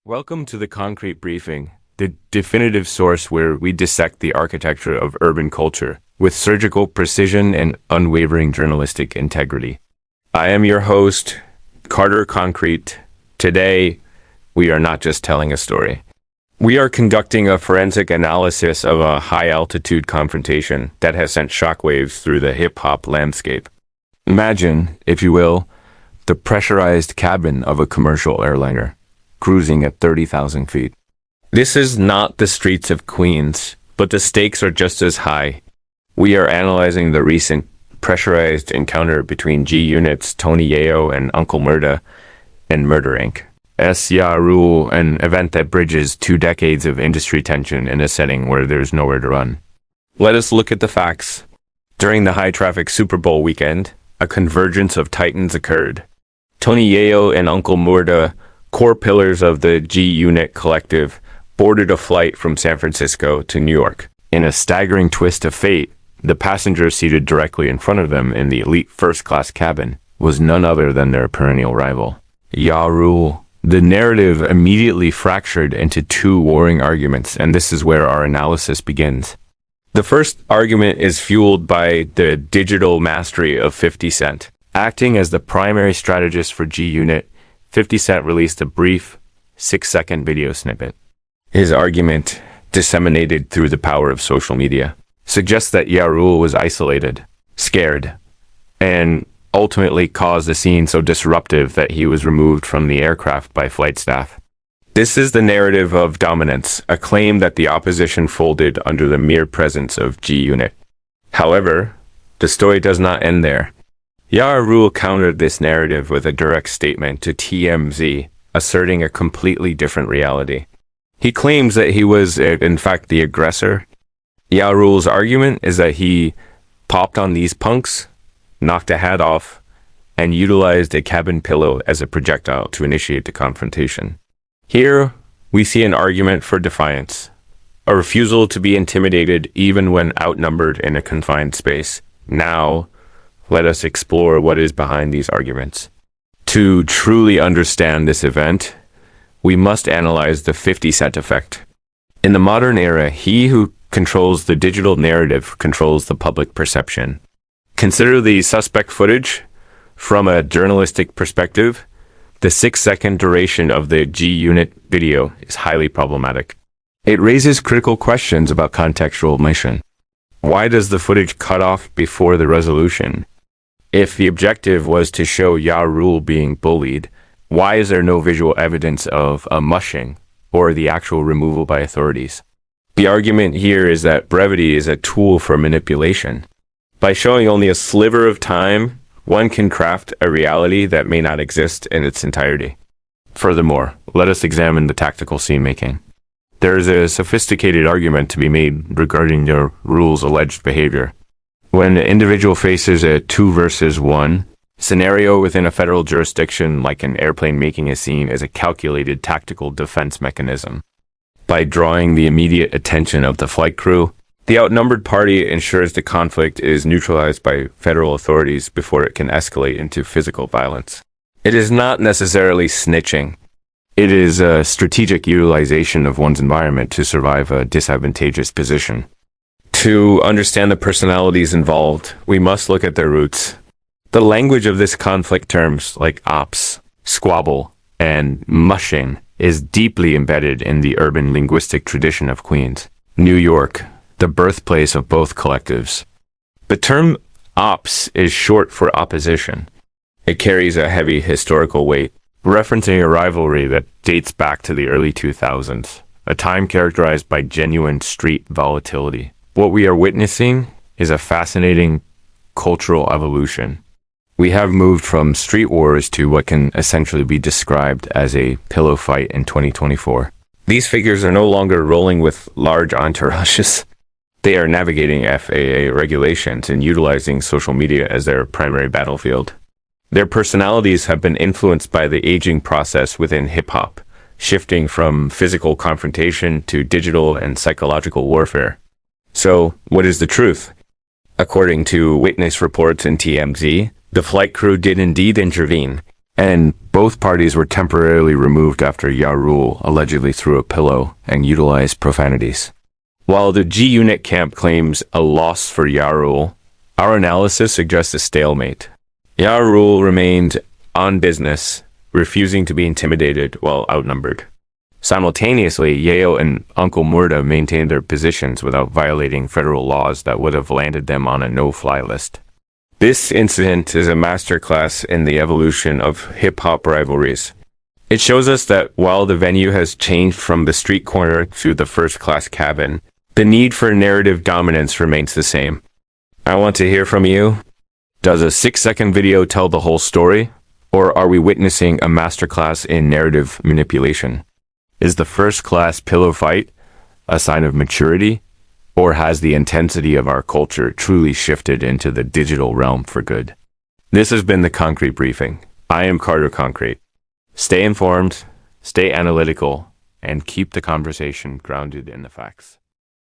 Welcome to the Concrete Briefing, the definitive source where we dissect the architecture of urban culture with surgical precision and unwavering journalistic integrity. I am your host, Carter Concrete. Today, we are not just telling a story. We are conducting a forensic analysis of a high-altitude confrontation that has sent shockwaves through the hip-hop landscape. Imagine, if you will, the pressurized cabin of a commercial airliner, cruising at 30,000 feet. This is not the streets of Queens, but the stakes are just as high. We are analyzing the recent pressurized encounter between G Unit's Tony Yayo and Uncle Murda and Murder Inc. Yayo, an event that bridges 2 decades of industry tension in a setting where there's nowhere to run. Let us look at the facts. During the high-traffic Super Bowl weekend, a convergence of titans occurred. Tony Yayo and Uncle Murda, core pillars of the G Unit collective, boarded a flight from San Francisco to New York. In a staggering twist of fate, the passenger seated directly in front of them in the elite first-class cabin was none other than their perennial rival, Yayo. The narrative immediately fractured into 2 warring arguments, and this is where our analysis begins. The first argument is fueled by the digital mastery of 50 Cent. Acting as the primary strategist for G Unit, 50 Cent released a brief, 6-second video snippet. His argument, disseminated through the power of social media, suggests that Yayo was isolated, scared, and ultimately caused a scene so disruptive that he was removed from the aircraft by flight staff. This is the narrative of dominance, a claim that the opposition folded under the mere presence of G Unit. However, the story does not end there. Yayo countered this narrative with a direct statement to TMZ, asserting a completely different reality. He claims that he was, in fact, the aggressor. Yayo's argument is that he popped on these punks, knocked a hat off, and utilized a cabin pillow as a projectile to initiate the confrontation. Here, we see an argument for defiance, a refusal to be intimidated even when outnumbered in a confined space. Now, let us explore what is behind these arguments. To truly understand this event, we must analyze the 50 Cent effect. In the modern era, he who controls the digital narrative controls the public perception. Consider the suspect footage. From a journalistic perspective, the 6-second duration of the G Unit video is highly problematic. It raises critical questions about contextual omission. Why does the footage cut off before the resolution? If the objective was to show Yayo being bullied, why is there no visual evidence of a mushing or the actual removal by authorities? The argument here is that brevity is a tool for manipulation. By showing only a sliver of time, one can craft a reality that may not exist in its entirety. Furthermore, let us examine the tactical scene-making. There is a sophisticated argument to be made regarding Yayo's alleged behavior. When an individual faces a 2 versus 1 scenario within a federal jurisdiction, like an airplane making a scene, is a calculated tactical defense mechanism. By drawing the immediate attention of the flight crew, the outnumbered party ensures the conflict is neutralized by federal authorities before it can escalate into physical violence. It is not necessarily snitching. It is a strategic utilization of one's environment to survive a disadvantageous position. To understand the personalities involved, we must look at their roots. The language of this conflict, terms like ops, squabble, and mushing, is deeply embedded in the urban linguistic tradition of Queens, New York, the birthplace of both collectives. The term ops is short for opposition. It carries a heavy historical weight, referencing a rivalry that dates back to the early 2000s, a time characterized by genuine street volatility. What we are witnessing is a fascinating cultural evolution. We have moved from street wars to what can essentially be described as a pillow fight in 2024. These figures are no longer rolling with large entourages. They are navigating FAA regulations and utilizing social media as their primary battlefield. Their personalities have been influenced by the aging process within hip-hop, shifting from physical confrontation to digital and psychological warfare. So, what is the truth? According to witness reports in TMZ, the flight crew did indeed intervene, And both parties were temporarily removed after Yayo allegedly threw a pillow and utilized profanities. While the G-Unit camp claims a loss for Yayo, our analysis suggests a stalemate. Yayo remained on business, refusing to be intimidated while outnumbered. Simultaneously, Yayo and Uncle Murda maintained their positions without violating federal laws that would have landed them on a no-fly list. This incident is a masterclass in the evolution of hip-hop rivalries. It shows us that while the venue has changed from the street corner to the first-class cabin, the need for narrative dominance remains the same. I want to hear from you. Does a 6-second video tell the whole story? Or are we witnessing a masterclass in narrative manipulation? Is the first-class pillow fight a sign of maturity? Or has the intensity of our culture truly shifted into the digital realm for good? This has been the Concrete Briefing. I am Carter Concrete. Stay informed, stay analytical, and keep the conversation grounded in the facts.